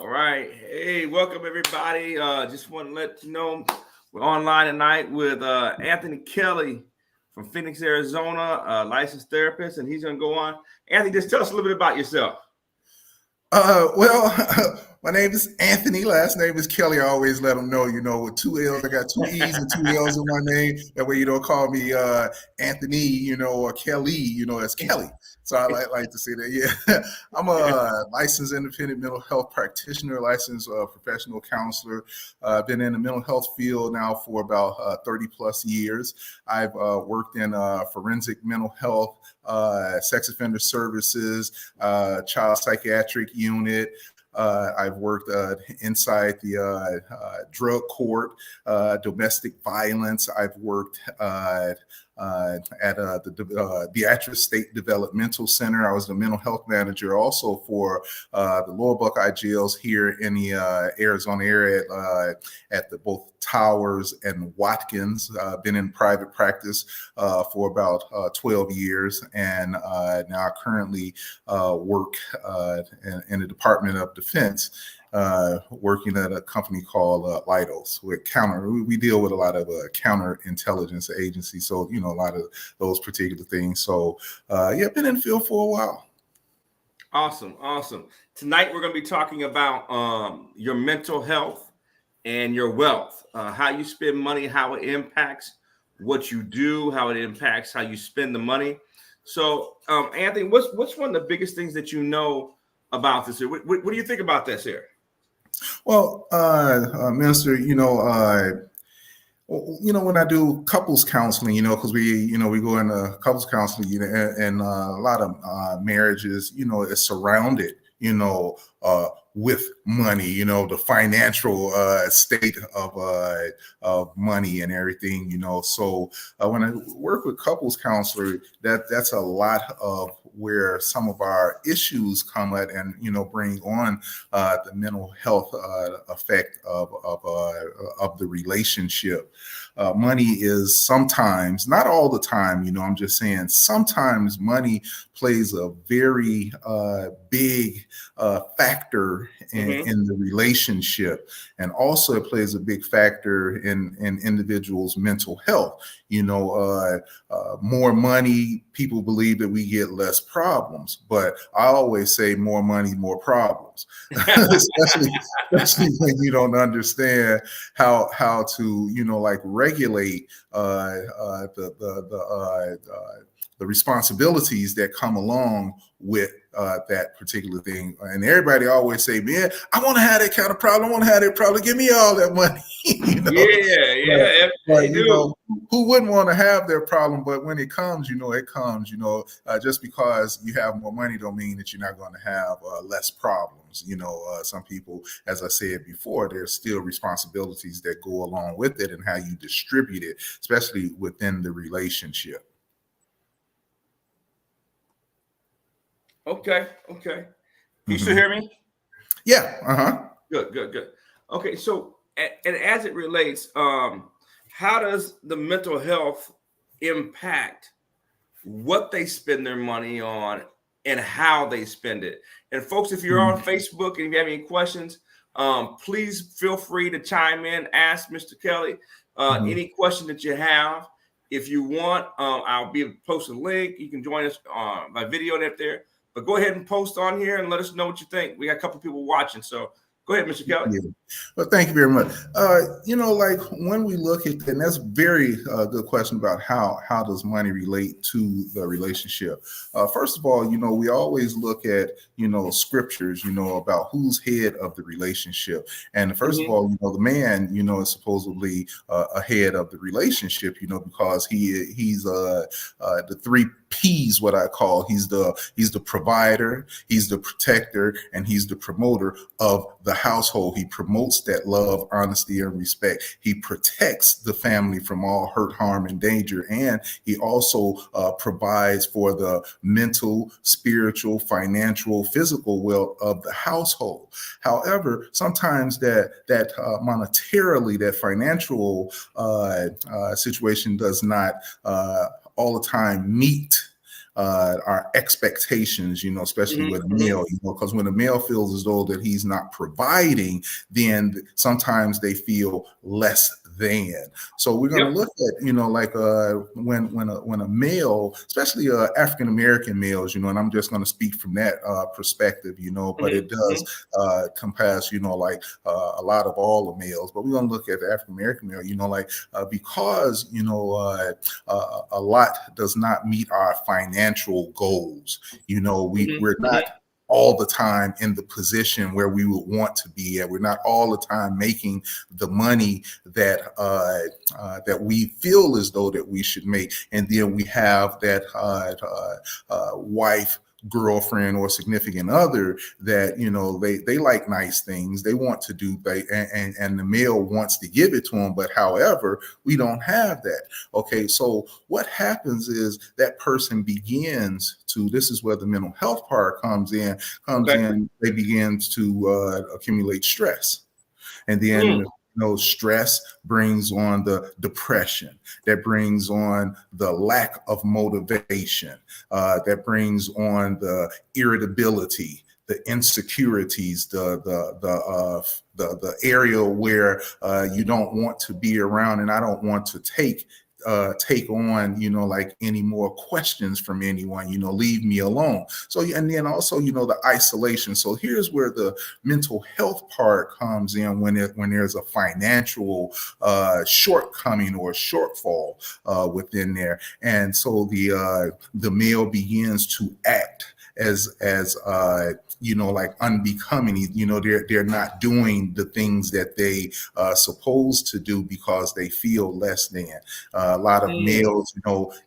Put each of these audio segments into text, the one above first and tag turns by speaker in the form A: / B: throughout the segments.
A: All right. Hey, welcome everybody. Just want to let you know we're online tonight with Anthony Kelly from Phoenix, Arizona, licensed therapist, and he's going to go on. Anthony, just tell us a little bit about yourself.
B: My name is Anthony. Last name is Kelly. I always let them know, with two L's. I got two E's and two L's in my name. That way you don't call me Anthony, or Kelly, it's Kelly. So I like to say that. Yeah, I'm a licensed independent mental health practitioner, licensed professional counselor. I've been in the mental health field now for about 30 plus years. I've worked in forensic mental health, sex offender services, child psychiatric unit. I've worked inside the drug court, domestic violence. I've worked at the Beatrice State Developmental Center. I was the mental health manager also for the Lower Buckeye jails here in the Arizona area at the both Towers and Watkins. Been in private practice for about 12 years, and now I currently work in the Department of Defense, working at a company called Leidos. We deal with a lot of counterintelligence agencies, so a lot of those particular things. So been in the field for a while.
A: Awesome. Tonight we're going to be talking about your mental health and your wealth, how you spend money, how it impacts what you do, how it impacts how you spend the money. So, Anthony, what's one of the biggest things that you know about this here? What do you think about this here?
B: Well, Minister, when I do couples counseling, because we go into couples counseling, and a lot of marriages, is surrounded, with money, the financial state of money and everything, So when I work with couples counselor, that's a lot of where some of our issues come at, and bring on the mental health effect of the relationship. Money is sometimes, not all the time, I'm just saying, sometimes money plays a very big factor in the relationship, and also it plays a big factor in individuals' mental health. More money, people believe that we get less problems, but I always say more money, more problems, especially when you don't understand how to regulate the responsibilities that come along with that particular thing. And everybody always say, man, I want to have that kind of problem. I want to have that problem. Give me all that money.
A: But,
B: who wouldn't want to have their problem? But when it comes, it comes. Just because you have more money don't mean that you're not going to have less problems. Some people, as I said before, there's still responsibilities that go along with it and how you distribute it, especially within the relationship.
A: Okay. Can you still hear me?
B: Yeah.
A: Good. Okay. So, and as it relates, how does the mental health impact what they spend their money on and how they spend it? And folks, if you're on Facebook and if you have any questions, please feel free to chime in, ask Mr. Kelly any question that you have. If you want, I'll be post a link. You can join us by video up there. But go ahead and post on here and let us know what you think. We got a couple of people watching, so go ahead, Mr. Kelly.
B: Yeah. Well, thank you very much. Like when we look at that, and that's a very good question about how does money relate to the relationship. First of all, we always look at, scriptures, about who's head of the relationship. And first of all, the man, is supposedly a head of the relationship, because he's the three P's, what I call. He's the provider, he's the protector, and he's the promoter of the household. He promotes that love, honesty, and respect. He protects the family from all hurt, harm, and danger. And he also provides for the mental, spiritual, financial, physical wealth of the household. However, sometimes that monetarily, that financial situation does not all the time meet our expectations, especially with a
A: Mm-hmm.
B: male, because when a male feels as though that he's not providing, then sometimes they feel less than. So we're going to
A: Yep.
B: look at, like when a male, especially African American males, and I'm just going to speak from that perspective, but it does compass, like a lot of all the males. But we're going to look at the African American male, because a lot does not meet our financial goals. We're not all the time in the position where we would want to be at. We're not all the time making the money that that we feel as though that we should make. And then we have that wife, girlfriend, or significant other that they like nice things, they want to do, and the male wants to give it to them, but however, we don't have that. Okay, so what happens is that person begins to, this is where the mental health part comes in, they begin to accumulate stress. And then stress brings on the depression, that brings on the lack of motivation, that brings on the irritability, the insecurities, the area where you don't want to be around, and I don't want to take on, like any more questions from anyone, leave me alone. So, and then also, the isolation. So here's where the mental health part comes in when there's a financial shortcoming or shortfall within there. And so the male begins to act as like unbecoming. They're not doing the things that they supposed to do because they feel less than. A lot of males,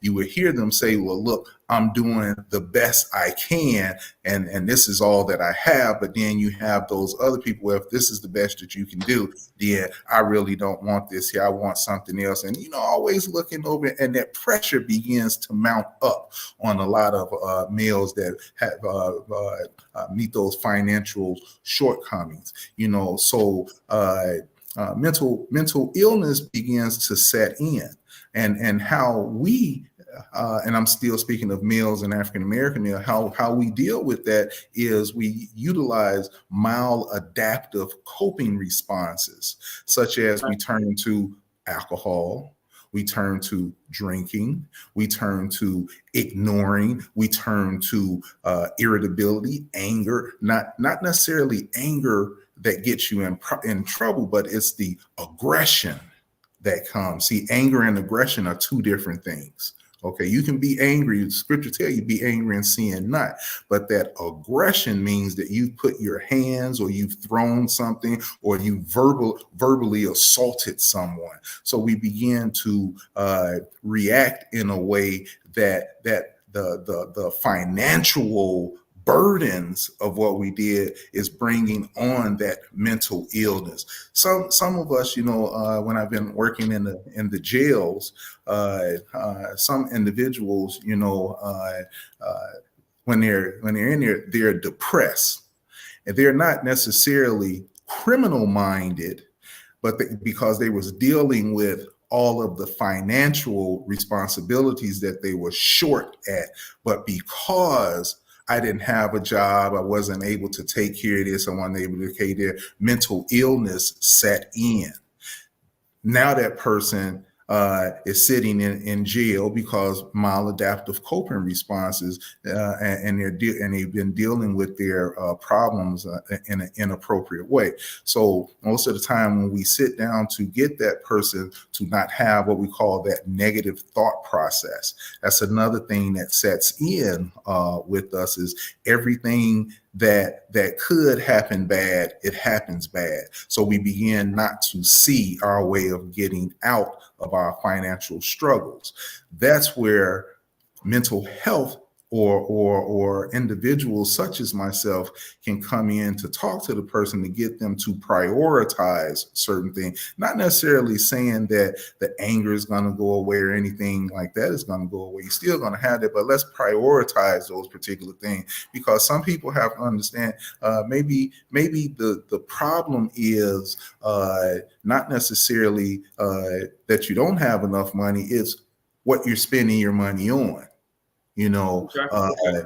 B: you would hear them say, well, look, I'm doing the best I can, and this is all that I have. But then you have those other people, if this is the best that you can do, then I really don't want this here, I want something else. And always looking over, and that pressure begins to mount up on a lot of males that have meet those financial shortcomings. So mental illness begins to set in, and how we and I'm still speaking of males and African American male, how we deal with that is we utilize maladaptive coping responses, such as we turn to alcohol, we turn to drinking, we turn to ignoring, we turn to irritability, anger, not necessarily anger that gets you in trouble, but it's the aggression that comes. See, anger and aggression are two different things. Okay, you can be angry. The scripture tell you be angry and sin not. But that aggression means that you've put your hands, or you've thrown something, or you verbally assaulted someone. So we begin to react in a way that the financial burdens of what we did is bringing on that mental illness. Some of us, when I've been working in the jails, some individuals, when they're in there, they're depressed, and they're not necessarily criminal minded, but because they was dealing with all of the financial responsibilities that they were short at, but because I didn't have a job, I wasn't able to take care of this, I wasn't able to take care of their mental illness set in. Now that person is sitting in jail because maladaptive coping responses, and they've been dealing with their problems in an inappropriate way. So most of the time when we sit down to get that person to not have what we call that negative thought process, that's another thing that sets in with us, is everything that could happen bad, it happens bad. So we begin not to see our way of getting out of our financial struggles. That's where mental health or individuals such as myself can come in to talk to the person to get them to prioritize certain things. Not necessarily saying that the anger is going to go away or anything like that is going to go away. You're still going to have it, but let's prioritize those particular things, because some people have to understand maybe the problem is not necessarily that you don't have enough money, it's what you're spending your money on. You know,
A: Okay.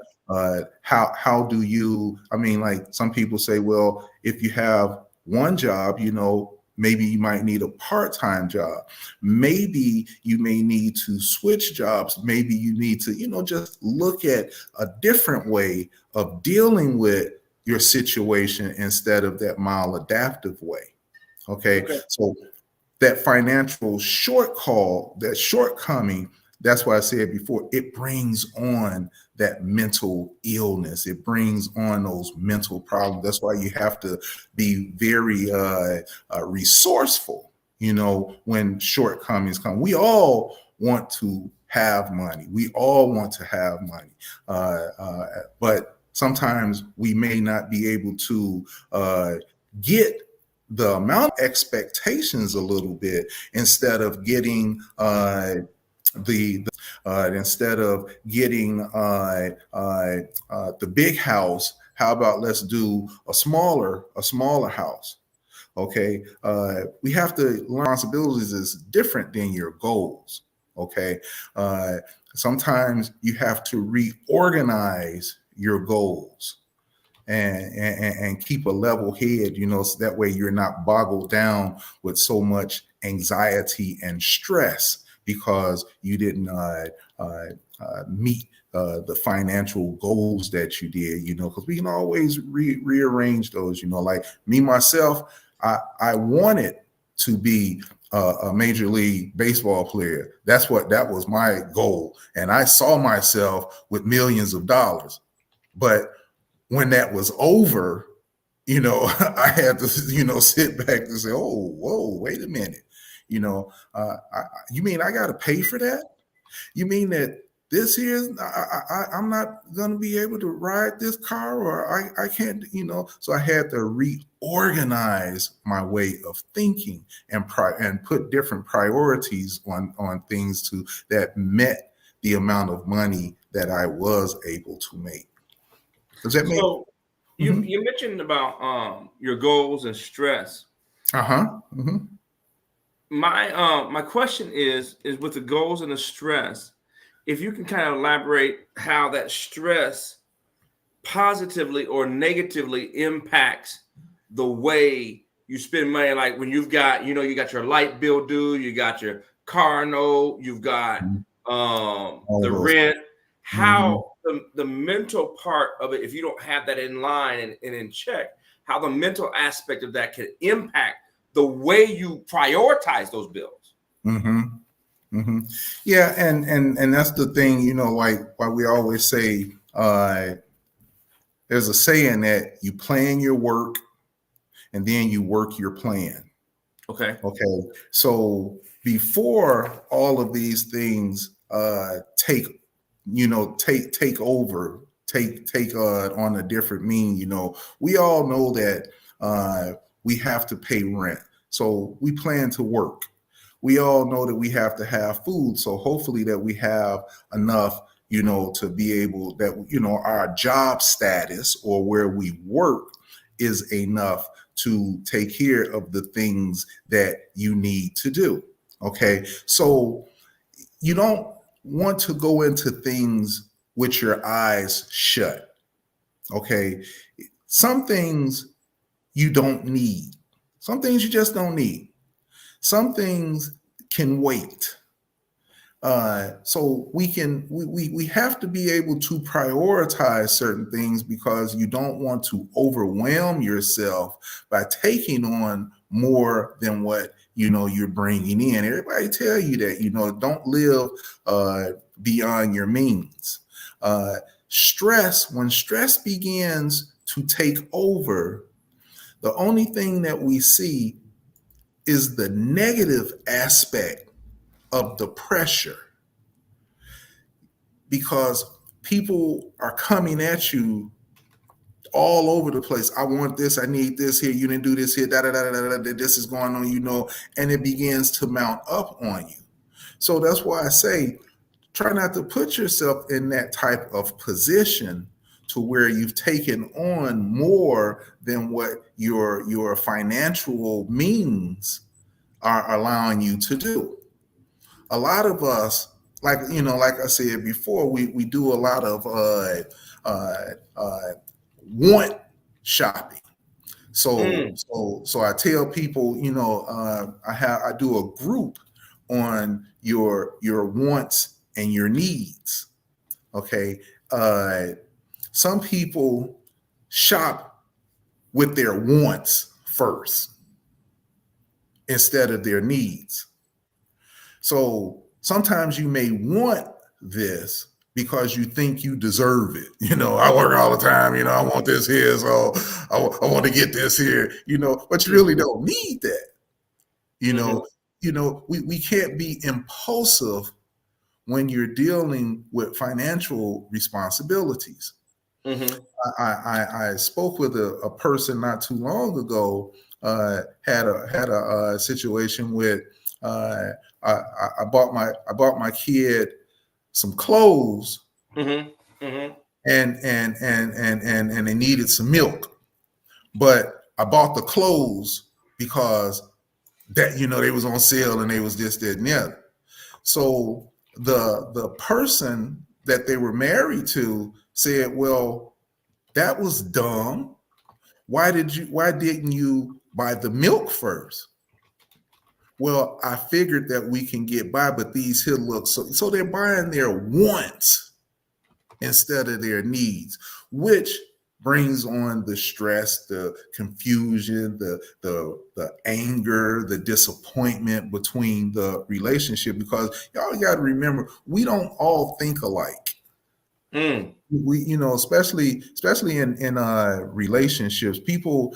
B: how do you? I mean, like some people say, well, if you have one job, you know, maybe you might need a part-time job. Maybe you may need to switch jobs. Maybe you need to, you know, just look at a different way of dealing with your situation instead of that maladaptive way. Okay,
A: Okay.
B: so that financial that shortcoming, that's why I said before, it brings on that mental illness. It brings on those mental problems. That's why you have to be very resourceful, you know, when shortcomings come. We all want to have money. We all want to have money. But sometimes we may not be able to get the amount of expectations a little bit instead of getting the instead of getting the big house. How about let's do a smaller house? Okay, we have to learn responsibilities is different than your goals. Okay, sometimes you have to reorganize your goals and keep a level head, you know, so that way you're not boggled down with so much anxiety and stress because you didn't meet the financial goals that you did, you know, because we can always rearrange those, you know, like me, myself, I wanted to be a major league baseball player. That was my goal. And I saw myself with millions of dollars. But when that was over, you know, I had to, you know, sit back and say, "Oh, whoa, wait a minute." You know, you mean I got to pay for that? You mean that this here, I'm not going to be able to ride this car, or I can't, you know? So I had to reorganize my way of thinking and put different priorities on things that met the amount of money that I was able to make. Does that make?
A: So you mentioned about your goals and stress.
B: Uh-huh. Mm-hmm.
A: My question is with the goals and the stress, if you can kind of elaborate how that stress positively or negatively impacts the way you spend money. Like when you've got, you know, you got your light bill due, you got your car note, you've got
B: All of
A: the
B: those.
A: rent.
B: Mm-hmm.
A: How the mental part of it, if you don't have that in line and in check, how the mental aspect of that can impact the way you prioritize those bills.
B: Mm-hmm. Mm-hmm. Yeah, and that's the thing, you know, like why we always say there's a saying that you plan your work and then you work your plan.
A: Okay.
B: Okay. So before all of these things take over, take on a different meaning, you know, we all know that we have to pay rent. So we plan to work. We all know that we have to have food. So hopefully that we have enough, you know, to be able that, you know, our job status or where we work is enough to take care of the things that you need to do. Okay. So you don't want to go into things with your eyes shut. Okay. Some things you don't need, some things you just don't need, some things can wait. So we have to be able to prioritize certain things because you don't want to overwhelm yourself by taking on more than what you know you're bringing in. Everybody tell you that, you know, don't live beyond your means. When stress begins to take over, the only thing that we see is the negative aspect of the pressure, because people are coming at you all over the place. I want this, I need this here, you didn't do this here, da da da da da, this is going on, you know, and it begins to mount up on you. So that's why I say try not to put yourself in that type of position to where you've taken on more than what your financial means are allowing you to do. A lot of us like I said before, we do a lot of want shopping. So
A: Mm,
B: so I tell people, I do a group on your wants and your needs. Okay. Uh, some people shop with their wants first instead of their needs. So sometimes you may want this because you think you deserve it. I work all the time, I want this here, so I want to get this here, but you really don't need that. You
A: mhm,
B: know, we can't be impulsive when you're dealing with financial responsibilities.
A: mhm,
B: I spoke with a person not too long ago. Had a situation with uh, I bought my kid some clothes,
A: mhm, mhm.
B: and they needed some milk, but I bought the clothes because that they was on sale and they was this, that, and the other. So the person that they were married to said, "Well, that was dumb. Why didn't you buy the milk first?" Well, I figured that we can get by, but these here look so they're buying their wants instead of their needs, which brings on the stress, the confusion, the anger, the disappointment between the relationship. Because y'all got to remember, we don't all think alike.
A: Mm,
B: We, especially in relationships, people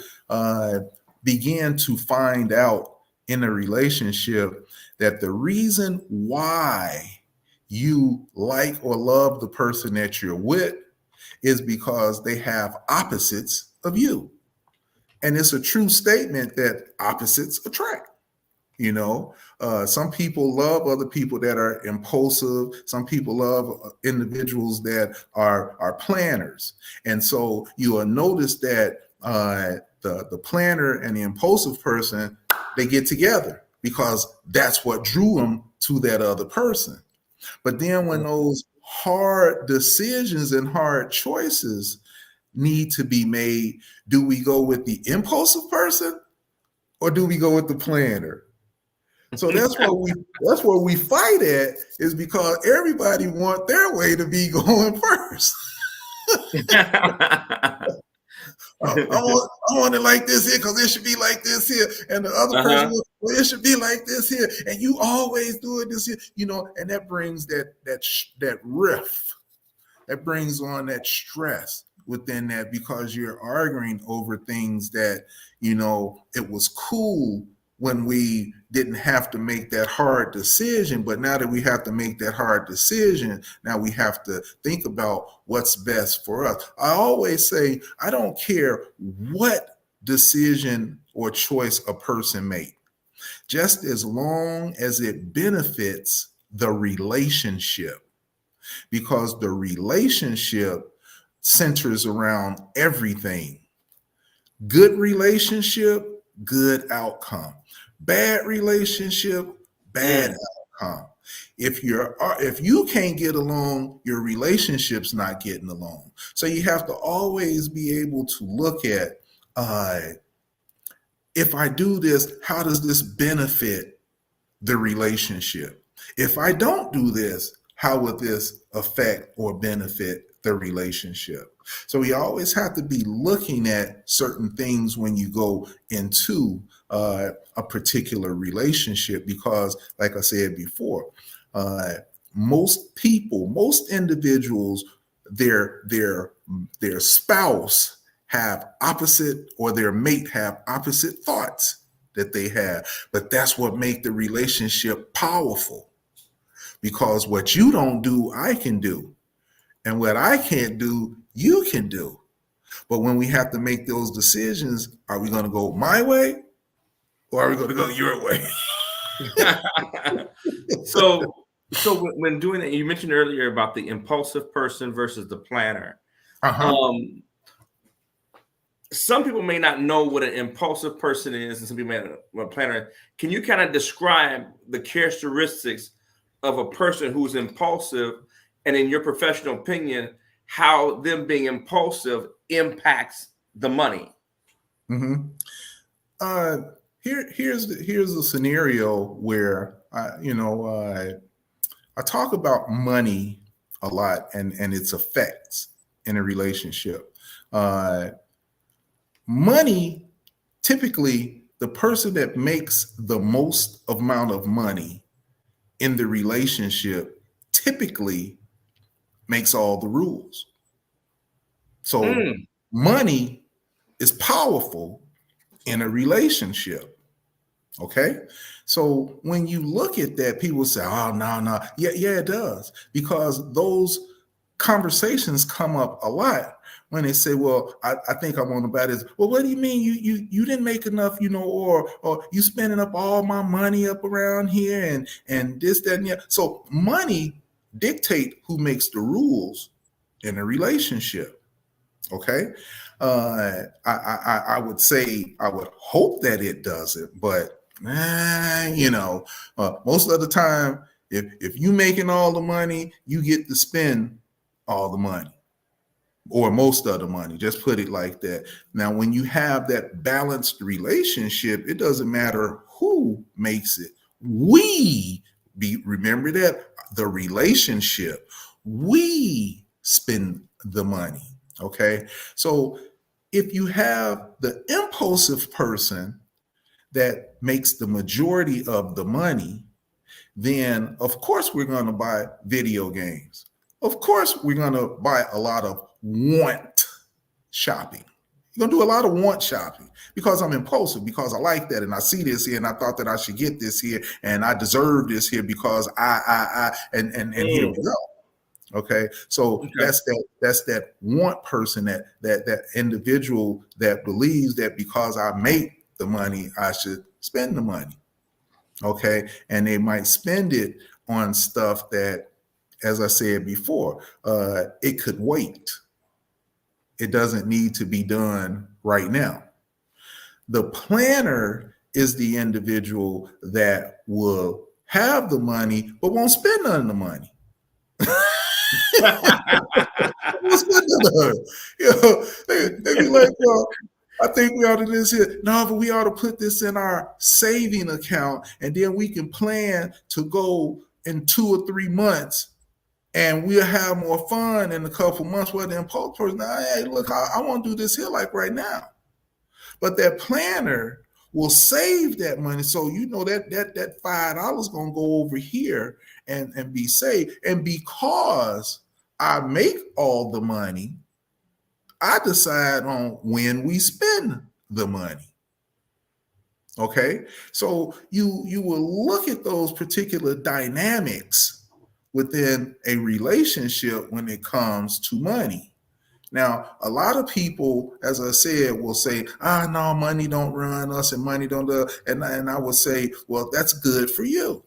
B: begin to find out in a relationship that the reason why you like or love the person that you're with is because they have opposites of you. And it's a true statement that opposites attract. Some people love other people that are impulsive. Some people love individuals that are planners. And so you will notice that the planner and the impulsive person, they get together because that's what drew them to that other person. But then when those hard decisions and hard choices need to be made, do we go with the impulsive person or do we go with the planner? So that's where we fight at, is because everybody want their way to be going first. I want it like this here because it should be like this here, and the other person,
A: uh-huh.
B: well, it should be like this here, and you always do it this here, and that brings that rift, that brings on that stress within that, because you're arguing over things that it was cool when we didn't have to make that hard decision, but now that we have to make that hard decision, now we have to think about what's best for us. I always say, I don't care what decision or choice a person makes, just as long as it benefits the relationship, because the relationship centers around everything. Good relationship, good outcome. Bad relationship, bad
A: Mm,
B: outcome. If you can't get along, your relationship's not getting along. So you have to always be able to look at, uh, if I do this, how does this benefit the relationship? If I don't do this, how would this affect or benefit the relationship? So we always have to be looking at certain things when you go into a particular relationship, because, like I said before, uh, most people, most individuals, their spouse have opposite, or their mate have opposite thoughts that they have. But that's what make the relationship powerful, because what you don't do, I can do, and what I can't do, you can do. But when we have to make those decisions, are we going to go my way or are we going to go your way?
A: so when doing that, you mentioned earlier about the impulsive person versus the planner.
B: Uh-huh.
A: Um, some people may not know what an impulsive person is, and some people may not know what a planner. Can you kind of describe the characteristics of a person who's impulsive, and in your professional opinion, how them being impulsive impacts the money?
B: Mm-hmm. Here's a scenario where I talk about money a lot and its effects in a relationship. Money, typically, the person that makes the most amount of money in the relationship typically makes all the rules. So money is powerful in a relationship. Okay. So when you look at that, people say, oh, no. Yeah, it does. Because those conversations come up a lot when they say, well, I think I want to buy this. Well, what do you mean you didn't make enough, or you spending up all my money up around here and this, that, and that. So money dictate who makes the rules in a relationship. Okay. I would say, I would hope that it doesn't, but most of the time, if you making all the money, you get to spend all the money or most of the money. Just put it like that. Now, when you have that balanced relationship, it doesn't matter who makes it. Remember that the relationship, we spend the money. Okay. So if you have the impulsive person that makes the majority of the money, then of course we're going to buy video games. Of course we're going to buy a lot of want shopping. You're going to do a lot of want shopping because I'm impulsive, because I like that and I see this here and I thought that I should get this here and I deserve this here because and here we go. Okay, so okay. That's that want person, that individual that believes that because I make the money, I should spend the money. Okay, and they might spend it on stuff that, as I said before, it could wait. It doesn't need to be done right now. The planner is the individual that will have the money but won't spend none of the money. They be like, well, I think we ought to do this here. No, but we ought to put this in our saving account, and then we can plan to go in 2 or 3 months, and we'll have more fun in a couple months. Well, the impulse person, hey, look, I want to do this here like right now. But that planner will save that money, so that $5 gonna go over here and be saved. And because I make all the money, I decide on when we spend the money. Okay, so you will look at those particular dynamics within a relationship when it comes to money. Now, a lot of people, as I said, will say, no, money don't run us and money don't do, and I would say, well, that's good for you.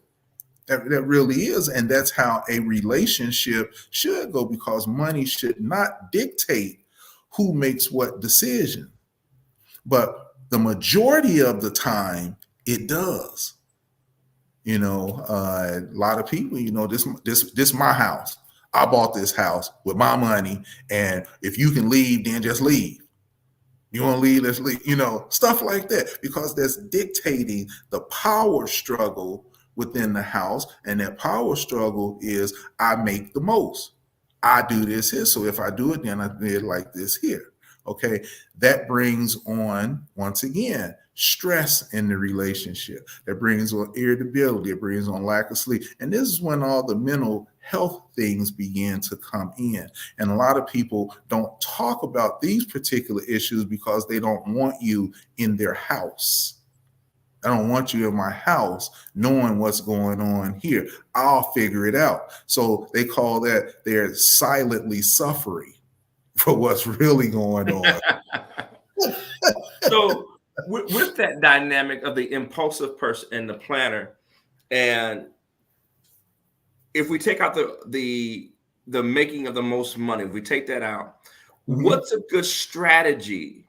B: That really is. And that's how a relationship should go, because money should not dictate who makes what decision. But the majority of the time, it does. A lot of people, this my house. I bought this house with my money, and if you can leave, then just leave. You want to leave, let's leave, stuff like that, because that's dictating the power struggle within the house. And that power struggle is, I make the most. I do this here. So if I do it, then I do it like this here. Okay. That brings on, once again, stress in the relationship. That brings on irritability. It brings on lack of sleep. And this is when all the mental health things begin to come in. And a lot of people don't talk about these particular issues because they don't want you in their house. I don't want you in my house knowing what's going on here. I'll figure it out. So they call that they're silently suffering for what's really going on.
A: So with that dynamic of the impulsive person and the planner, and if we take out the making of the most money, if we take that out, what's a good strategy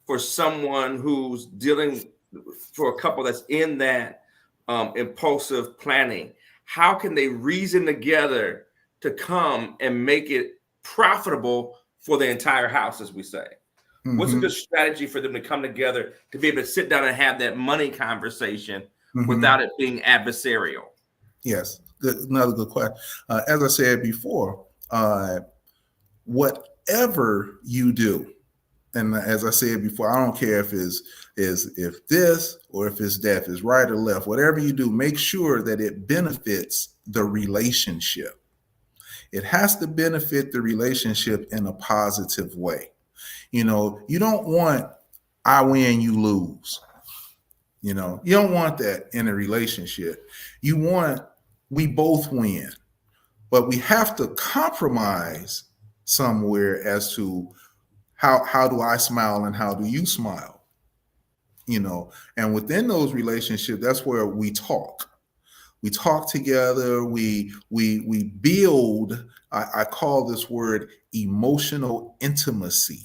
A: for someone who's dealing, for a couple that's in that impulsive planning? how can they reason together to come and make it profitable for the entire house, as we say? What's a
B: Mm-hmm.
A: good strategy for them to come together to be able to sit down and have that money conversation
B: Mm-hmm.
A: without it being adversarial?
B: Yes, good, another good question. As I said before, whatever you do, and as I said before, I don't care if if this or if it's that, if it's right or left, whatever you do, make sure that it benefits the relationship. It has to benefit the relationship in a positive way. You know, you don't want I win, you lose. You know, you don't want that in a relationship. You want we both win, but we have to compromise somewhere as to how do I smile and how do you smile? You know, and within those relationships, that's where we talk. We talk together. We build. I call this word emotional intimacy.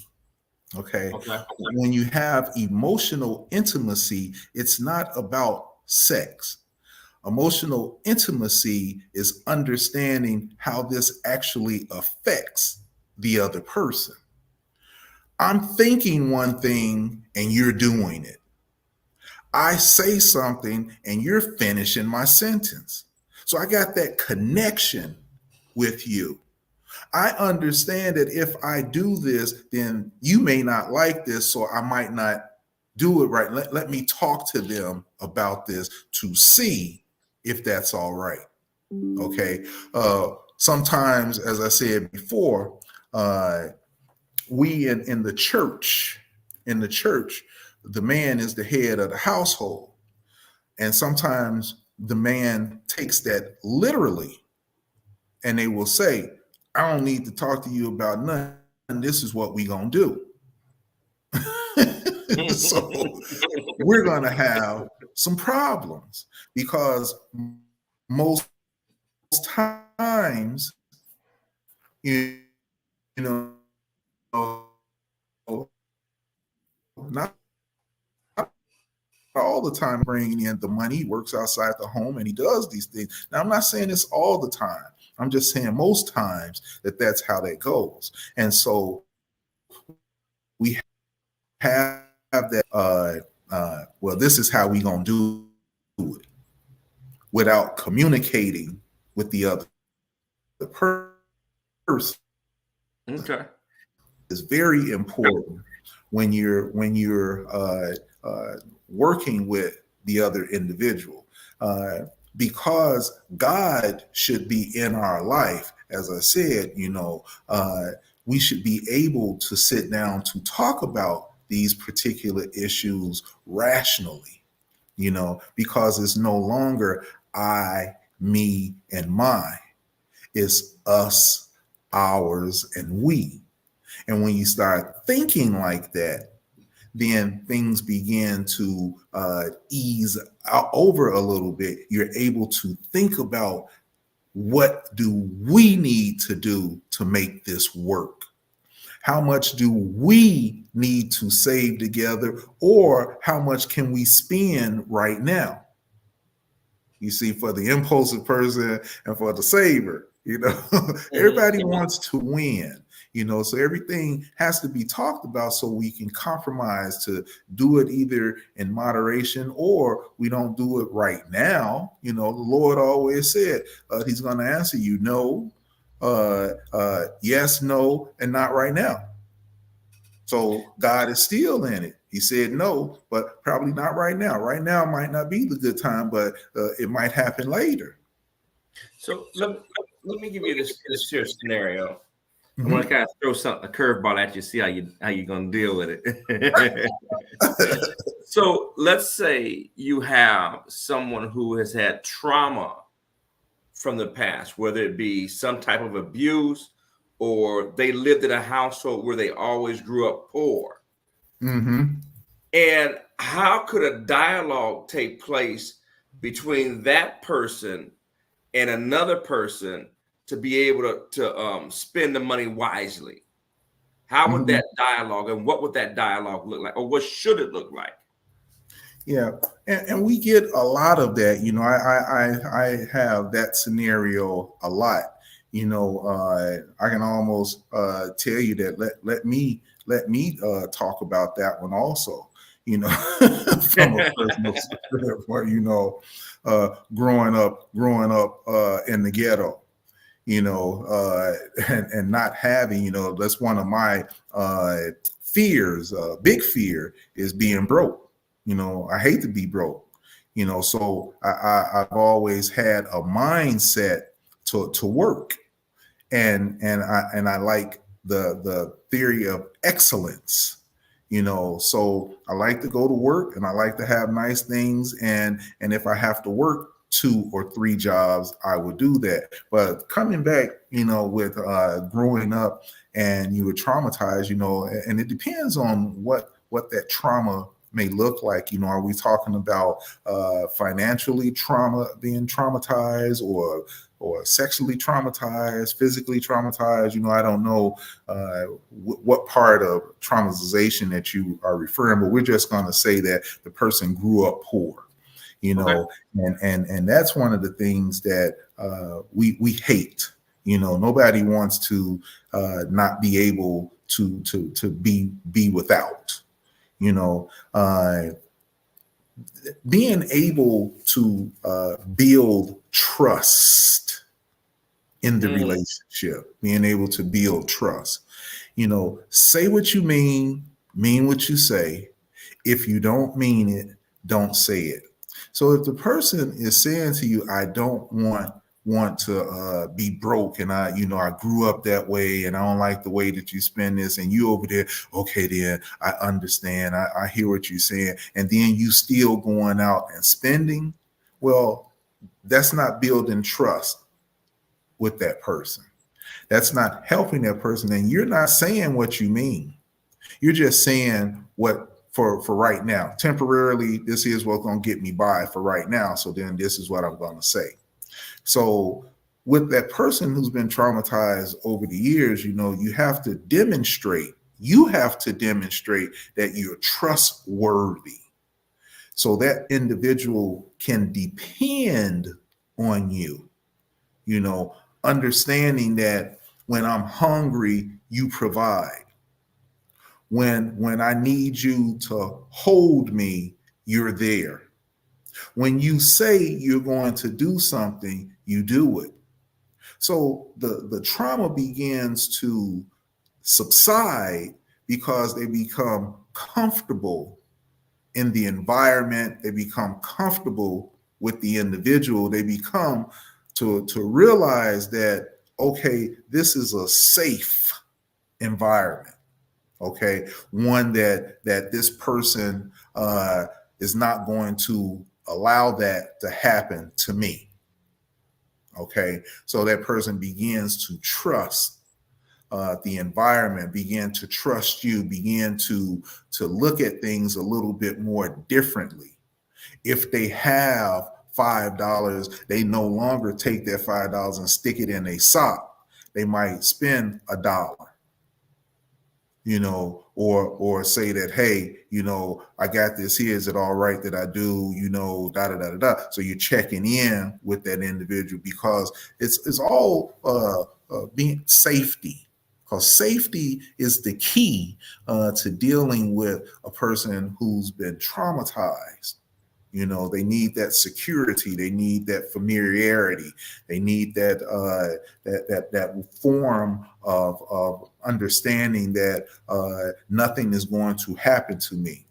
B: Okay.
A: Okay.
B: When you have emotional intimacy, it's not about sex. Emotional intimacy is understanding how this actually affects the other person. I'm thinking one thing and you're doing it. I say something and you're finishing my sentence. So I got that connection with you. I understand that if I do this, then you may not like this, so I might not do it right. Let me talk to them about this to see if that's all right. Okay. Sometimes, as I said before, we in the church, the man is the head of the household. And sometimes the man takes that literally and they will say, I don't need to talk to you about nothing. This is what we gonna do. So we're gonna have some problems because most times, you know, not all the time bringing in the money. He works outside the home and he does these things. Now, I'm not saying this all the time. I'm just saying most times that's how that goes. And so we have that, well, this is how we going to do it without communicating with the other person.
A: Okay.
B: It's very important when you're working with the other individual, because God should be in our life. As I said, you know, we should be able to sit down to talk about these particular issues rationally, you know, because it's no longer I, me, and mine. It's us, ours, and we. And when you start thinking like that, then things begin to ease out over a little bit. You're able to think about what do we need to do to make this work? How much do we need to save together, or how much can we spend right now? You see, for the impulsive person and for the saver, you know, everybody wants to win, you know, so everything has to be talked about so we can compromise to do it either in moderation or we don't do it right now. You know, the Lord always said he's going to answer you no, yes, no, and not right now. So God is still in it. He said no, but probably not right now. Right now might not be the good time, but it might happen later.
A: So let me give you this here scenario. I want to
B: Mm-hmm.
A: kind of throw a curveball at you, see how you're gonna deal with it. So let's say you have someone who has had trauma from the past, whether it be some type of abuse or they lived in a household where they always grew up poor.
B: Mm-hmm.
A: And how could a dialogue take place between that person and another person to be able to spend the money wisely? How would
B: Mm-hmm.
A: that dialogue and what would that dialogue look like, or what should it look like?
B: Yeah, and we get a lot of that. I have that scenario a lot. I can almost tell you that let me talk about that one also. From a personal standpoint. Growing up in the ghetto. And not having. That's one of my fears. Big fear is being broke. I hate to be broke. So I've always had a mindset to work, and I like the theory of excellence. So I like to go to work, and I like to have nice things, and if I have to work 2 or 3 jobs, I would do that. But coming back, with growing up and you were traumatized, and it depends on what that trauma may look like. Are we talking about financially being traumatized, or sexually traumatized, physically traumatized? I don't know what part of traumatization that you are referring, but we're just going to say that the person grew up poor.
A: Okay.
B: And that's one of the things that we hate. Nobody wants to not be able to be without. you know uh, Being able to build trust in the
A: Mm,
B: relationship, being able to build trust. Say what you mean what you say. If you don't mean it, don't say it. So if the person is saying to you, I don't want to be broke, and I grew up that way, and I don't like the way that you spend this, and you over there, okay, then I understand. I hear what you're saying. And then you still going out and spending. Well, that's not building trust with that person. That's not helping that person. And you're not saying what you mean. You're just saying what for right now. Temporarily, this is what's going to get me by for right now. So then this is what I'm going to say. So with that person who's been traumatized over the years, you have to demonstrate that you're trustworthy. So that individual can depend on you, you know, understanding that when I'm hungry, you provide. When I need you to hold me, you're there. When you say you're going to do something, you do it. So the trauma begins to subside because they become comfortable in the environment. They become comfortable with the individual. They become to realize that, okay, this is a safe environment. Okay, one that this person is not going to allow that to happen to me. Okay, so that person begins to trust the environment, begin to trust you, begin to look at things a little bit more differently. If they have $5, they no longer take that $5 and stick it in a sock. They might spend $1, or say that, hey, I got this here. Is it all right that I do, da da da da da. So you're checking in with that individual because it's all being safety. Because safety is the key to dealing with a person who's been traumatized. They need that security. They need that familiarity. They need that form of understanding that nothing is going to happen to me.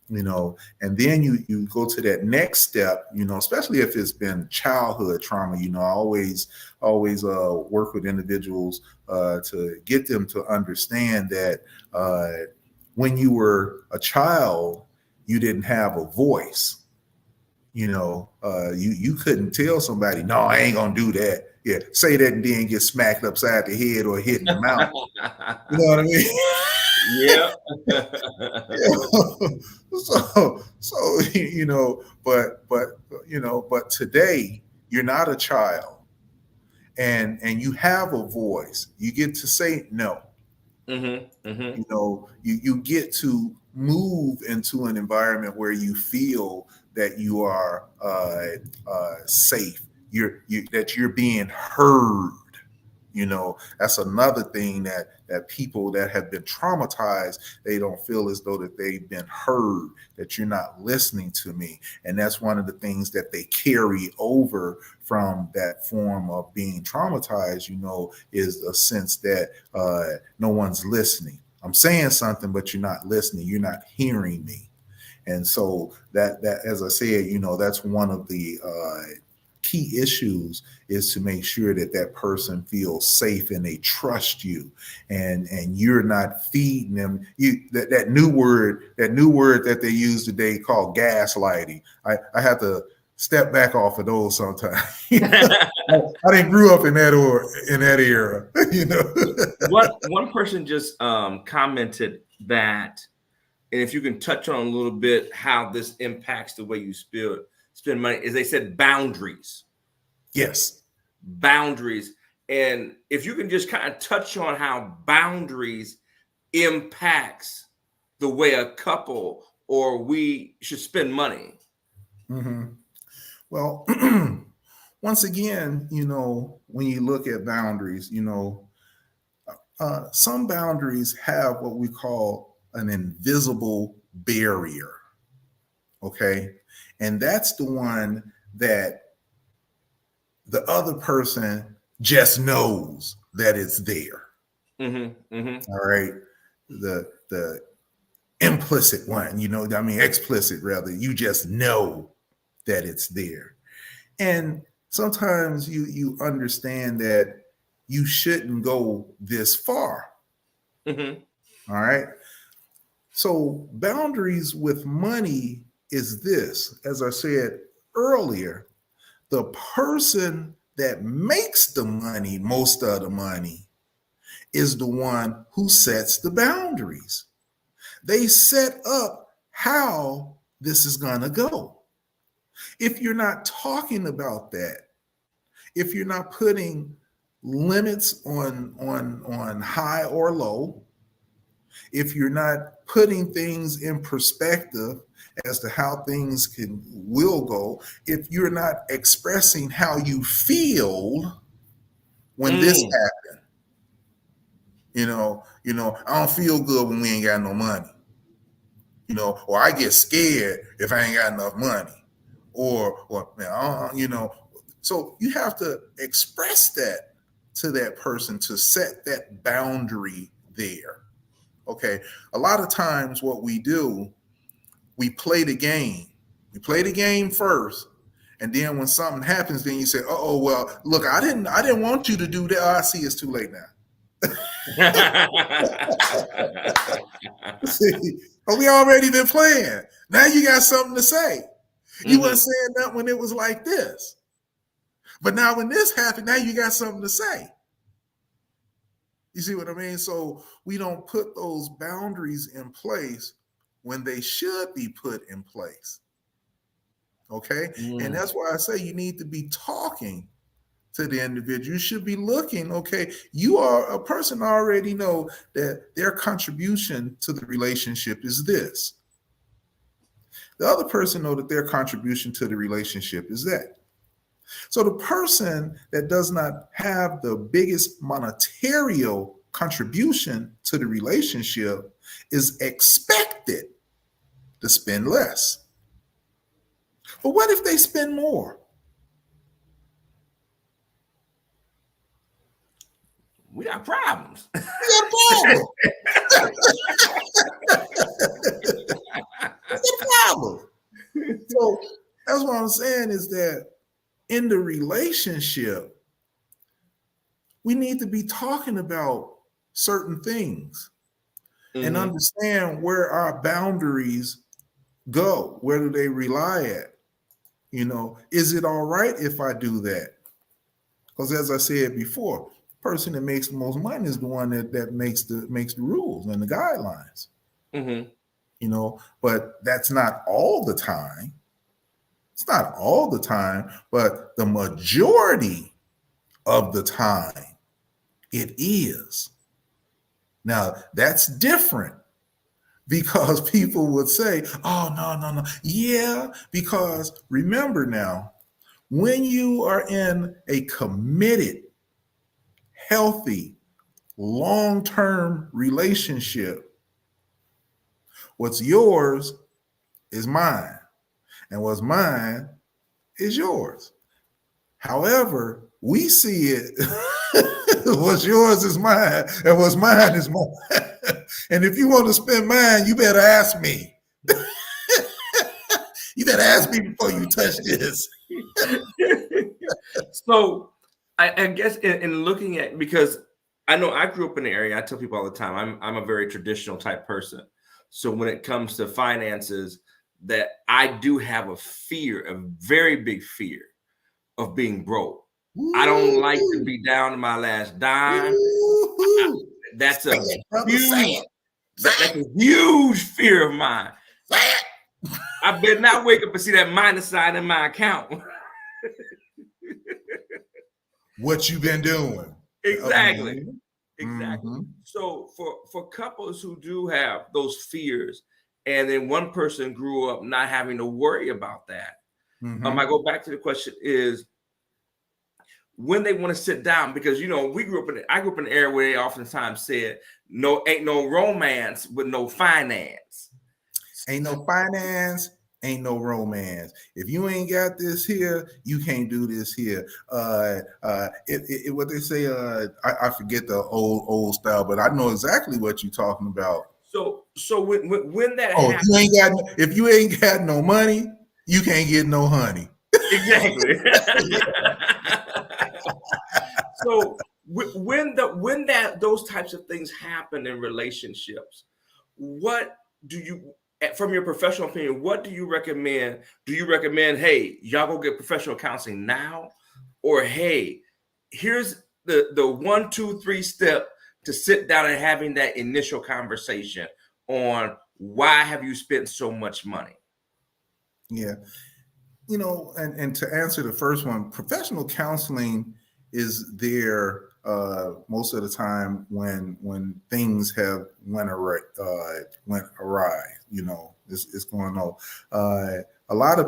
B: And then you go to that next step. Especially if it's been childhood trauma. I always work with individuals to get them to understand that when you were a child, you didn't have a voice. You couldn't tell somebody, no, I ain't gonna do that. Yeah, say that and then get smacked upside the head or hit in the mouth. You know what I mean?
A: yeah.
B: Yeah. So but today you're not a child, and you have a voice. You get to say no. You know, you get to move into an environment where you feel that you are safe. That you're being heard. You know, that's another thing that people that have been traumatized, they don't feel as though that they've been heard, that you're not listening to me. And that's one of the things that they carry over from that form of being traumatized, you know, is a sense that no one's listening. I'm saying something, but you're not listening. You're not hearing me. And so that as I said, you know, that's one of the key issues, is to make sure that that person feels safe and they trust you, and you're not feeding them that new word that they use today called gaslighting. I have to step back off of those sometimes. I didn't grew up in that era. You know,
A: one person just commented that, and if you can touch on a little bit how this impacts the way you spend money, is they said boundaries.
B: Yes.
A: Boundaries. And if you can just kind of touch on how boundaries impacts the way a couple or we should spend money.
B: Mm-hmm. Well, once again, you know, when you look at boundaries, you know, some boundaries have what we call an invisible barrier. Okay. And that's the one that the other person just knows that it's there. All right. The implicit one, you know, I mean, explicit rather, you just know that it's there. And sometimes you understand that you shouldn't go this far. All right. So boundaries with money is this, as I said earlier, the person that makes the money, most of the money, is the one who sets the boundaries. They set up how this is going to go. If you're not talking about that, if you're not putting limits on high or low, if you're not putting things in perspective as to how things will go, if you're not expressing how you feel when this happened, you know, I don't feel good when we ain't got no money, you know, or I get scared if I ain't got enough money, or man, you know, so you have to express that to that person to set that boundary there. Okay. A lot of times what we do, we play the game. We play the game first. And then when something happens, then you say, oh, well, look, I didn't want you to do that. Oh, I see it's too late now. See, but we already been playing. Now you got something to say. You weren't saying that when it was like this. But now when this happened, now you got something to say. You see what I mean? So we don't put those boundaries in place when they should be put in place. Okay? And that's why I say you need to be talking to the individual. You should be looking, okay, you are a person already know that their contribution to the relationship is this. The other person know that their contribution to the relationship is that. So the person that does not have the biggest monetary contribution to the relationship is expected to spend less. But what if they spend more?
A: We got problems.
B: We got problems. It's a problem. So that's what I'm saying, is that in the relationship, we need to be talking about certain things and understand where our boundaries go. Where do they rely at? You know, is it all right if I do that? Because as I said before, the person that makes the most money is the one that makes the rules and the guidelines. You know, but that's not all the time. It's not all the time, but the majority of the time it is. Now, that's different because people would say, oh, no, no, no. Yeah, because remember now, when you are in a committed, healthy, long term relationship, what's yours is mine, and what's mine is yours. However, we see it what's yours is mine, and what's mine is mine. And if you want to spend mine, you better ask me. You better ask me before you touch this.
A: So I guess in looking at, because I know I grew up in the area, I tell people all the time, I'm a very traditional type person. So when it comes to finances, that I do have a fear, a very big fear of being broke. I don't like to be down to my last dime. That's a huge, that's a huge fear of mine. I better not wake up and see that minus sign in my account.
B: What you been doing?
A: Exactly.
B: Mm-hmm.
A: Exactly.
B: Mm-hmm.
A: So for couples who do have those fears, and then one person grew up not having to worry about that,
B: Mm-hmm.
A: I go back to the question is when they want to sit down, because I grew up in an area where they oftentimes said, no, ain't no romance with no finance.
B: Ain't no finance, ain't no romance. If you ain't got this here, you can't do this here. What they say, I forget the old style, but I know exactly what you're talking about.
A: So when that
B: happens, if you ain't got no money, you can't get no honey.
A: Exactly. So when those types of things happen in relationships, what do you, from your professional opinion, what do you recommend? Do you recommend, hey, y'all go get professional counseling now, or hey, here's the 1, 2, 3 step to sit down and having that initial conversation on why have you spent so much money?
B: Yeah. And to answer the first one, professional counseling is there most of the time when things have went awry. It's going on. A lot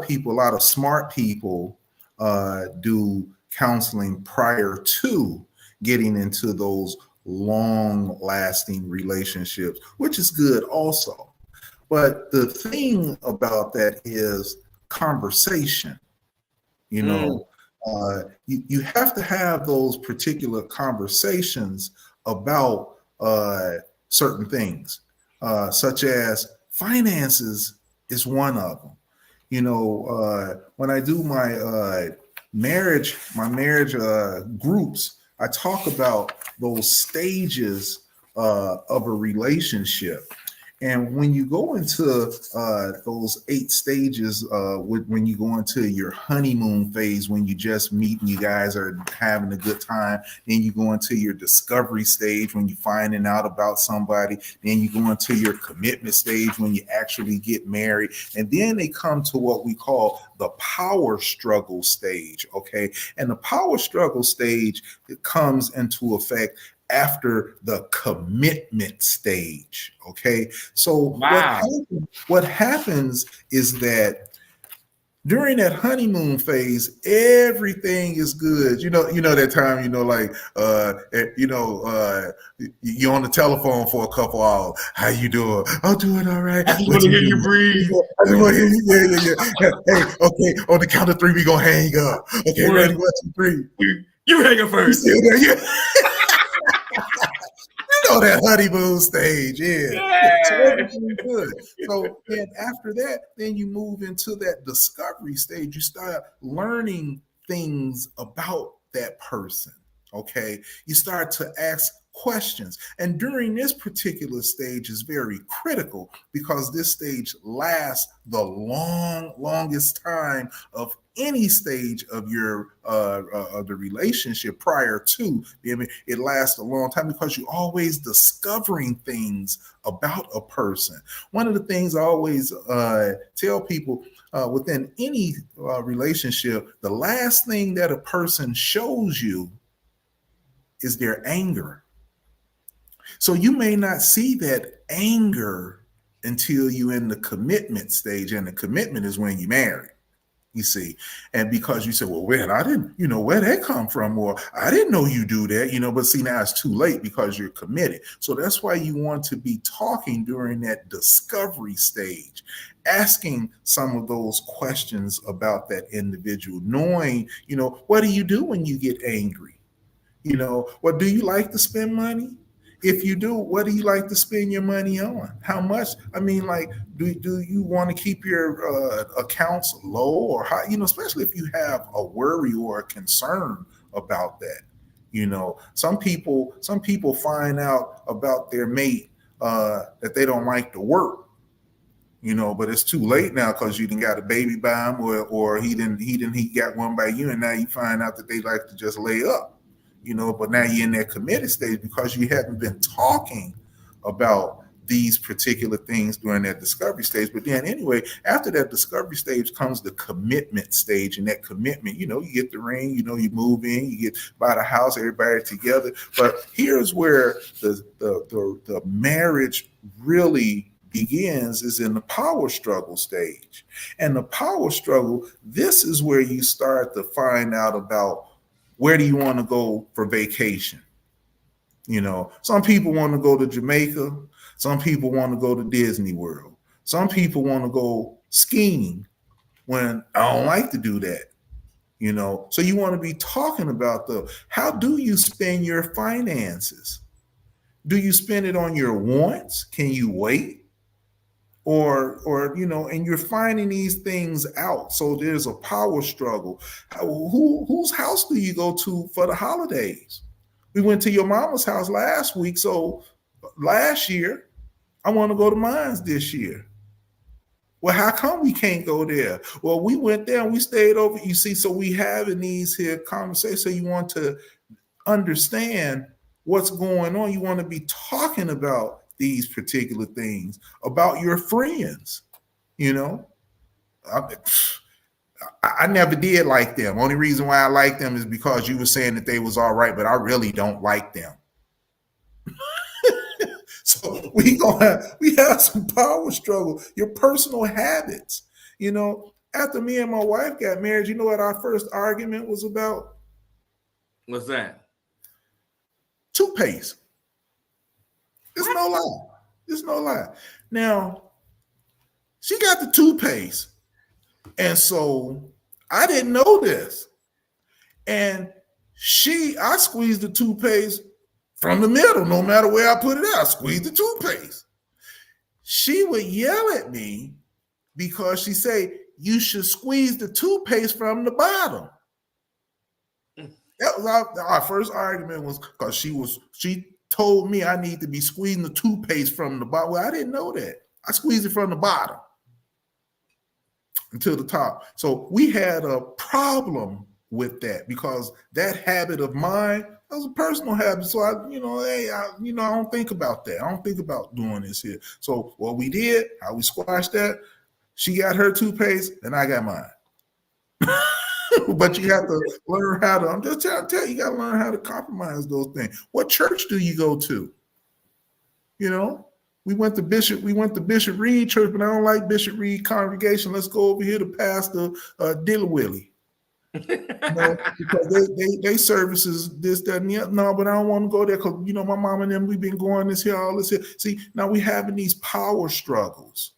B: of smart people do counseling prior to getting into those long-lasting relationships, which is good also. But the thing about that is conversation. You have to have those particular conversations about certain things, such as finances is one of them. When I do my marriage groups, I talk about those stages of a relationship. And when you go into those 8 stages, when you go into your honeymoon phase, when you just meet and you guys are having a good time, then you go into your discovery stage when you're finding out about somebody, then you go into your commitment stage when you actually get married, and then they come to what we call the power struggle stage, okay? And the power struggle stage, it comes into effect after the commitment stage. Okay. So
A: wow.
B: what happens is that during that honeymoon phase, everything is good. That time, you're on the telephone for a couple hours. How you doing? I'm doing all right.
A: I just want to hear you breathe.
B: I just want to hear you. Yeah. Hey, okay. On the count of 3, we gonna hang up. Okay, ready? 1, 2, 3.
A: You hang up first.
B: That honeymoon stage, yeah. So everything's good. So then after that, then you move into that discovery stage. You start learning things about that person. Okay, you start to ask questions, and during this particular stage is very critical because this stage lasts the longest time of any stage of your of the relationship prior to. It lasts a long time because you're always discovering things about a person. One of the things I always tell people within any relationship, the last thing that a person shows you is their anger. So you may not see that anger until you're in the commitment stage, and the commitment is when you marry. You see, and because you said, well, where I didn't, where that come from, or I didn't know you do that, but see, now it's too late because you're committed. So that's why you want to be talking during that discovery stage, asking some of those questions about that individual, knowing, what do you do when you get angry? Well, do you like to spend money? If you do, what do you like to spend your money on? How much? I mean, like, do you want to keep your accounts low, or how? Especially if you have a worry or a concern about that. Some people find out about their mate that they don't like to work. But it's too late now because you didn't got a baby by him, or he got one by you, and now you find out that they like to just lay up. But now you're in that committed stage because you haven't been talking about these particular things during that discovery stage. But then anyway, after that discovery stage comes the commitment stage, and that commitment, you get the ring, you move in, you get buy the house, everybody together. But here's where the marriage really begins, is in the power struggle stage. And the power struggle, this is where you start to find out about, where do you want to go for vacation? Some people want to go to Jamaica. Some people want to go to Disney World. Some people want to go skiing when I don't like to do that. So you want to be talking about how do you spend your finances? Do you spend it on your wants? Can you wait? Or and you're finding these things out. So there's a power struggle. Whose house do you go to for the holidays? We went to your mama's house last week. So last year, I want to go to mine's this year. Well, how come we can't go there? Well, we went there and we stayed over. You see, so we having these here conversations. So you want to understand what's going on. You want to be talking about these particular things, about your friends. I never did like them. Only reason why I like them is because you were saying that they was all right, but I really don't like them. So we have some power struggle. Your personal habits. After me and my wife got married, you know what our first argument was about?
A: What's that?
B: Toothpaste. It's no lie. It's no lie. Now, she got the toothpaste. And so I didn't know this. And I squeezed the toothpaste from the middle, no matter where I put it out. I squeezed the toothpaste. She would yell at me because she said, you should squeeze the toothpaste from the bottom. That was our first argument, was because she told me I need to be squeezing the toothpaste from the bottom. Well, I didn't know that. I squeezed it from the bottom until the top. So we had a problem with that because that habit of mine, that was a personal habit. So I don't think about that. I don't think about doing this here. So what we did, how we squashed that, she got her toothpaste and I got mine. But you have to learn how to, I'm just trying to tell you, you got to learn how to compromise those things. What church do you go to? We went to Bishop Reed Church, but I don't like Bishop Reed congregation. Let's go over here to Pastor Dillawilly. Because they services this, that, and the other. No, but I don't want to go there because my mom and them, we've been going this here, all this here. See, now we having these power struggles.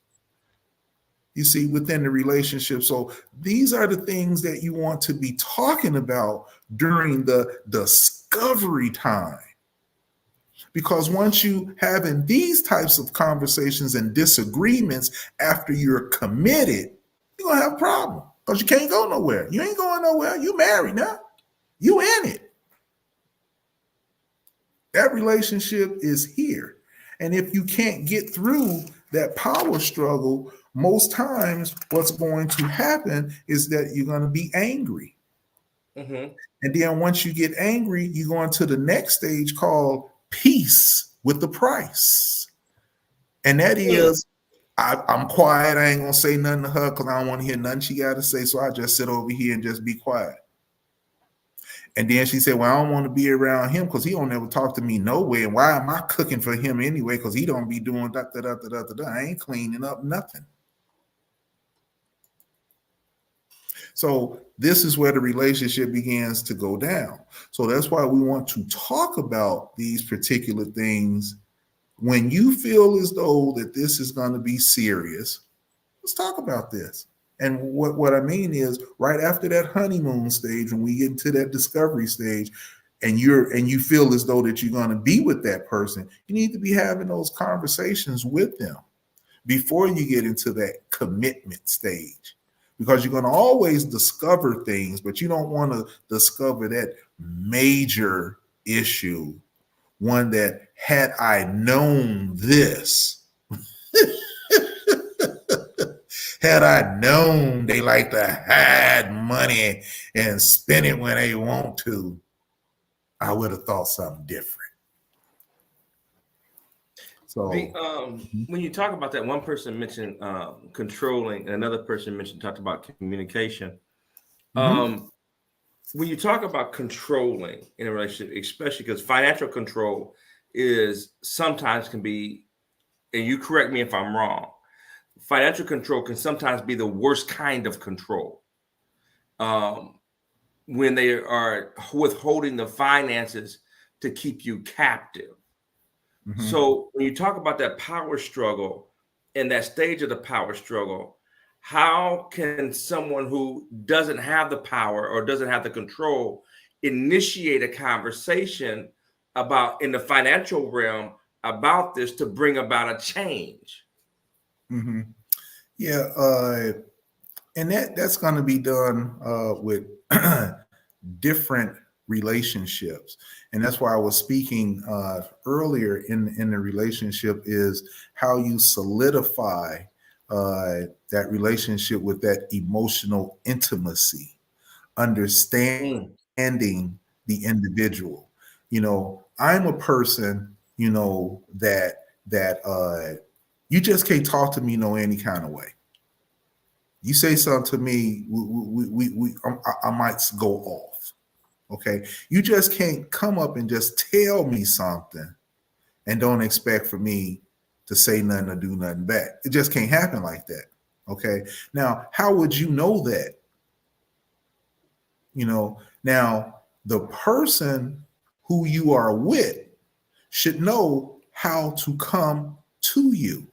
B: You see, within the relationship. So these are the things that you want to be talking about during the discovery time. Because once you having these types of conversations and disagreements after you're committed, you're going to have a problem because you can't go nowhere. You ain't going nowhere. You married now. You in it. That relationship is here. And if you can't get through that power struggle, most times what's going to happen is that you're going to be angry. Mm-hmm. And then once you get angry, you go into the next stage called peace with the price. And that is, I'm quiet. I ain't going to say nothing to her because I don't want to hear nothing she got to say. So I just sit over here and just be quiet. And then she said, well, I don't want to be around him because he don't ever talk to me no way. And why am I cooking for him anyway? Because he don't be doing da. I ain't cleaning up nothing. So this is where the relationship begins to go down. So that's why we want to talk about these particular things. When you feel as though that this is going to be serious, let's talk about this. And what I mean is, right after that honeymoon stage, when we get into that discovery stage, and you feel as though that you're going to be with that person, you need to be having those conversations with them before you get into that commitment stage, because you're going to always discover things, but you don't want to discover that major issue, one that had I known this. Had I known they like to hide money and spend it when they want to, I would have thought something different. So
A: when you talk about that, one person mentioned controlling, and another person talked about communication. When you talk about controlling in a relationship, especially because financial control is sometimes can be, and you correct me if I'm wrong, financial control can sometimes be the worst kind of control, when they are withholding the finances to keep you captive. So when you talk about that power struggle and that stage of the power struggle, how can someone who doesn't have the power or doesn't have the control initiate a conversation about, in the financial realm, about this to bring about a change?
B: Yeah, and that's going to be done with different relationships, and that's why I was speaking earlier in the relationship, is how you solidify that relationship with that emotional intimacy, understanding the individual. You know, I'm a person, you know, that you just can't talk to me no any kind of way. You say something to me, I might go off. Okay, you just can't come up and just tell me something and don't expect for me to say nothing or do nothing back. It just can't happen like that. Okay, now how would you know that? You know, now the person who you are with should know how to come to you,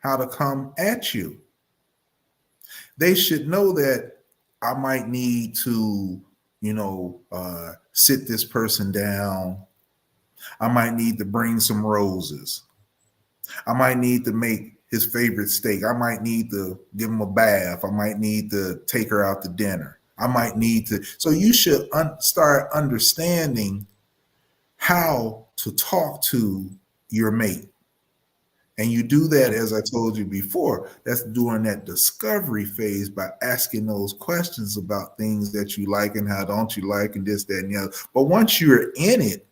B: how to come at you. They should know that I might need to, you know, sit this person down. I might need to bring some roses. I might need to make his favorite steak. I might need to give him a bath. I might need to take her out to dinner. I might need to. So you should start understanding how to talk to your mate. And you do that, as I told you before, that's during that discovery phase, by asking those questions about things that you like and how don't you like and this, that, and the other. But once you're in it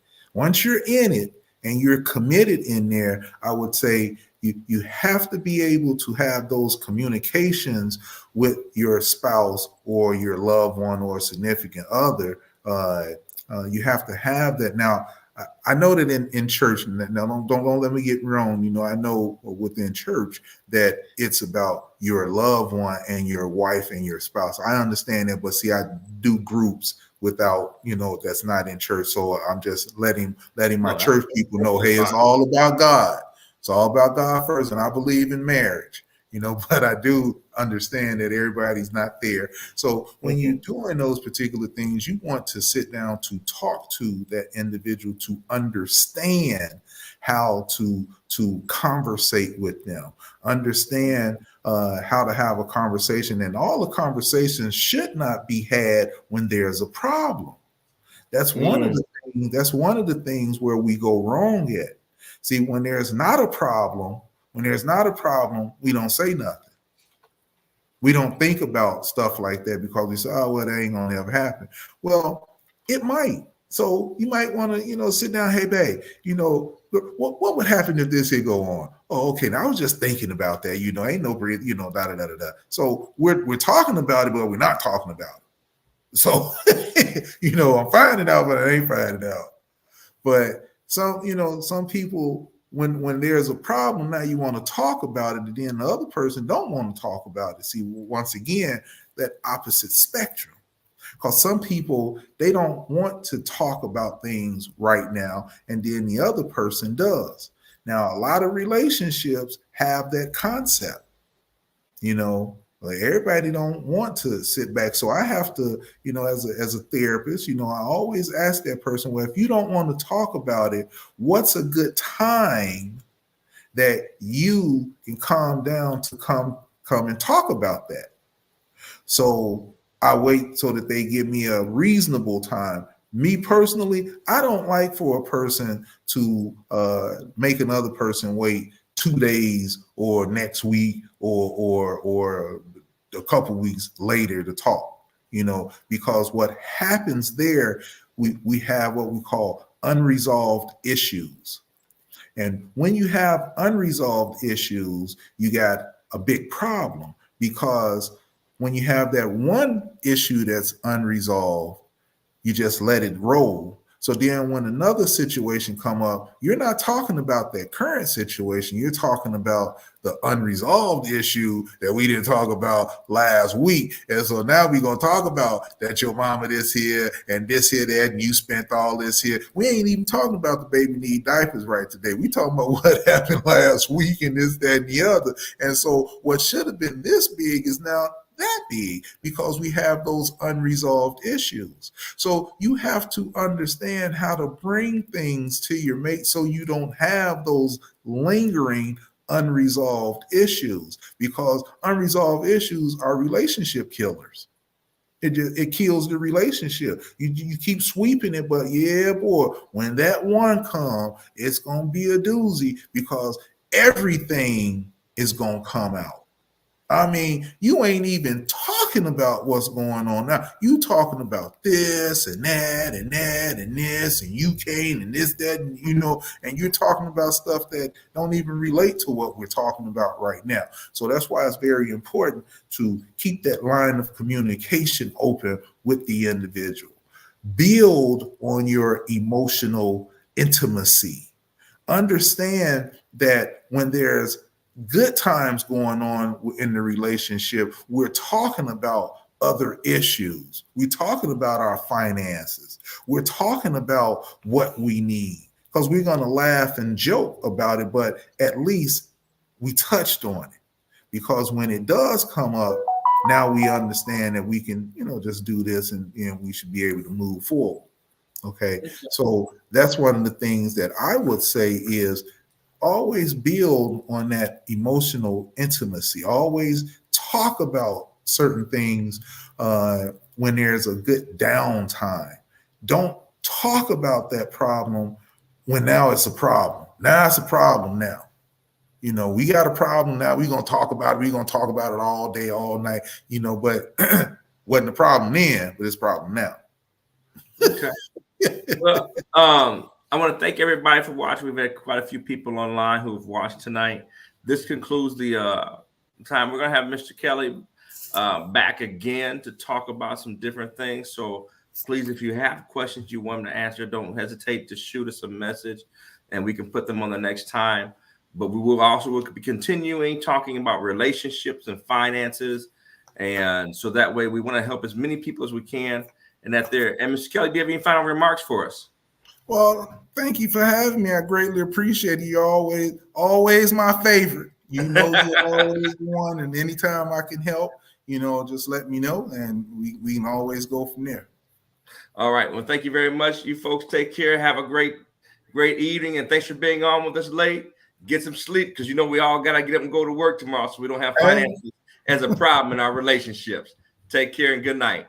B: and you're committed in there, I would say you have to be able to have those communications with your spouse or your loved one or significant other. You have to have that. Now, I know that in church, now don't let me get wrong. You know, I know within church that it's about your loved one and your wife and your spouse. I understand that, but see, I do groups without, you know, that's not in church. So I'm just letting my church people know, hey, it's all about God. It's all about God first, and I believe in marriage. You know, but I do understand that everybody's not there. So when you're doing those particular things, you want to sit down to talk to that individual to understand how to conversate with them, understand how to have a conversation. And all the conversations should not be had when there's a problem. That's one of the things, that's one of the things where we go wrong at. See, when there's not a problem, we don't say nothing. We don't think about stuff like that because we say, oh, well, that ain't gonna ever happen. Well, it might. So you might want to, you know, sit down, hey, babe, you know, what would happen if this here go on? Oh, okay. Now I was just thinking about that, you know, ain't no breathe, you know, da. So we're talking about it, but we're not talking about it. So, I'm finding out, but I ain't finding out. But some people, when there's a problem, now you want to talk about it, and then the other person don't want to talk about it. See, once again, that opposite spectrum. Because some people, they don't want to talk about things right now, and then the other person does. Now, a lot of relationships have that concept, like everybody don't want to sit back. So I have to, as a therapist, I always ask that person, well, if you don't want to talk about it, what's a good time that you can calm down to come and talk about that? So I wait so that they give me a reasonable time. Me personally, I don't like for a person to make another person wait 2 days or next week or a couple weeks later to talk, because what happens there, we have what we call unresolved issues. And when you have unresolved issues, you got a big problem, because when you have that one issue that's unresolved, you just let it roll. So then when another situation come up, you're not talking about that current situation. You're talking about the unresolved issue that we didn't talk about last week. And so now we're going to talk about that your mama this here and this here, that, and you spent all this here. We ain't even talking about the baby need diapers right today. We talking about what happened last week and this, that, and the other. And so what should have been this big is now that big, because we have those unresolved issues. So you have to understand how to bring things to your mate so you don't have those lingering unresolved issues, because unresolved issues are relationship killers. It kills the relationship. You keep sweeping it, but yeah, boy, when that one comes, it's gonna be a doozy, because everything is gonna come out. I mean, you ain't even talking about what's going on now. You talking about this and that and that and this and you can't and this, that, and and you're talking about stuff that don't even relate to what we're talking about right now. So that's why it's very important to keep that line of communication open with the individual. Build on your emotional intimacy. Understand that when there's good times going on in the relationship, we're talking about other issues. We're talking about our finances. We're talking about what we need, because we're going to laugh and joke about it, but at least we touched on it. Because when it does come up, now we understand that we can, just do this and we should be able to move forward. Okay. So that's one of the things that I would say is always build on that emotional intimacy. Always talk about certain things when there's a good downtime. Don't talk about that problem when now it's a problem. Now it's a problem now. We got a problem now. We're going to talk about it. We're going to talk about it all day, all night, but wasn't a problem then, but it's a problem now.
A: Okay. Well, I want to thank everybody for watching. We've had quite a few people online who have watched tonight. This concludes the time. We're going to have Mr. Kelly back again to talk about some different things. So please, if you have questions you want him to answer, don't hesitate to shoot us a message and we can put them on the next time. But we'll be continuing talking about relationships and finances. And so that way we want to help as many people as we can. And Mr. Kelly, do you have any final remarks for us?
B: Well, thank you for having me. I greatly appreciate it. You're always my favorite. You're always one. And anytime I can help, just let me know, and we can always go from there.
A: All right. Well, thank you very much. You folks take care. Have a great evening. And thanks for being on with us late. Get some sleep, because we all got to get up and go to work tomorrow, so we don't have finances as a problem in our relationships. Take care and good night.